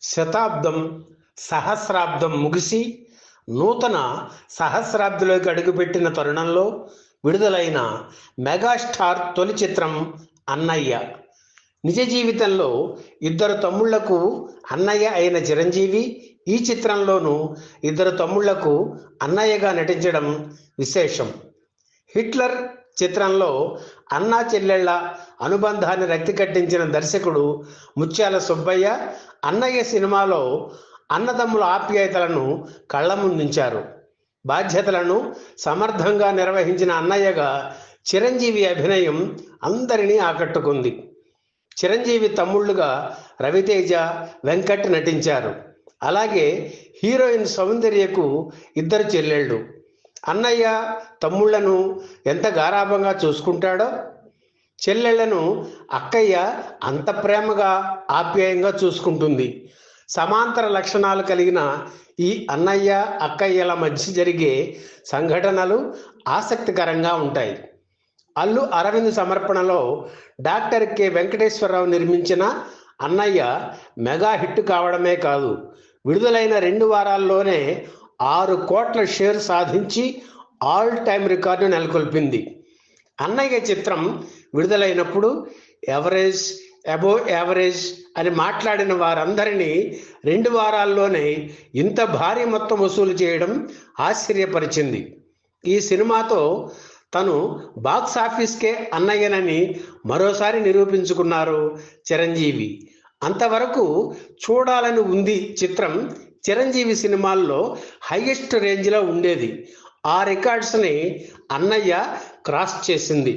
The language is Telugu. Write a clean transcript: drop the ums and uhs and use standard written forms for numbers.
శతాబ్దం సహస్రాబ్దం ముగిసి నూతన సహస్రాబ్దిలోకి అడుగుపెట్టిన తరుణంలో విడుదలైన మెగాస్టార్ తొలి చిత్రం అన్నయ్య. నిజ జీవితంలో ఇద్దరు తమ్ముళ్లకు అన్నయ్య అయిన చిరంజీవి ఈ చిత్రంలోనూ ఇద్దరు తమ్ముళ్లకు అన్నయ్యగా నటించడం విశేషం. హిట్లర్ చిత్రంలో అన్నా చెల్లెళ్ల అనుబంధాన్ని రక్తి కట్టించిన దర్శకుడు ముత్యాల సుబ్బయ్య అన్నయ్య సినిమాలో అన్నదమ్ముల ఆప్యాయతలను కళ్ల ముందుంచారు. బాధ్యతలను సమర్థంగా నిర్వహించిన అన్నయ్యగా చిరంజీవి అభినయం అందరినీ ఆకట్టుకుంది. చిరంజీవి తమ్ముళ్లుగా రవితేజ, వెంకట్ నటించారు. అలాగే హీరోయిన్ సౌందర్యకు ఇద్దరు చెల్లెళ్ళు. అన్నయ్య తమ్ముళ్లను ఎంత గారాబంగా చూసుకుంటాడో చెల్లెళ్లను అక్కయ్య అంత ప్రేమగా ఆప్యాయంగా చూసుకుంటుంది. సమాంతర లక్షణాలు కలిగిన ఈ అన్నయ్య అక్కయ్యల మధ్య జరిగే సంఘటనలు ఆసక్తికరంగా ఉంటాయి. అల్లు అరవింద్ సమర్పణలో డాక్టర్ కె వెంకటేశ్వరరావు నిర్మించిన అన్నయ్య మెగా హిట్ కావడమే కాదు, విడుదలైన 2 వారాల్లోనే 6 కోట్ల షేర్ సాధించి ఆల్ టైమ్ రికార్డు నెలకొల్పింది. అన్నయ్య చిత్రం విడుదలైనప్పుడు ఎవరేజ్ అబోవ్ యావరేజ్ అని మాట్లాడిన వారందరినీ 2 వారాల్లోనే ఇంత భారీ మొత్తం వసూలు చేయడం ఆశ్చర్యపరిచింది. ఈ సినిమాతో తను బాక్స్ ఆఫీస్కే అన్నయ్యనని మరోసారి నిరూపించుకున్నారు చిరంజీవి. అంతవరకు చూడాలని ఉంది చిత్రం చిరంజీవి సినిమాల్లో హైయెస్ట్ రేంజ్లో ఉండేది. ఆ రికార్డ్స్ని అన్నయ్య క్రాస్ చేసింది.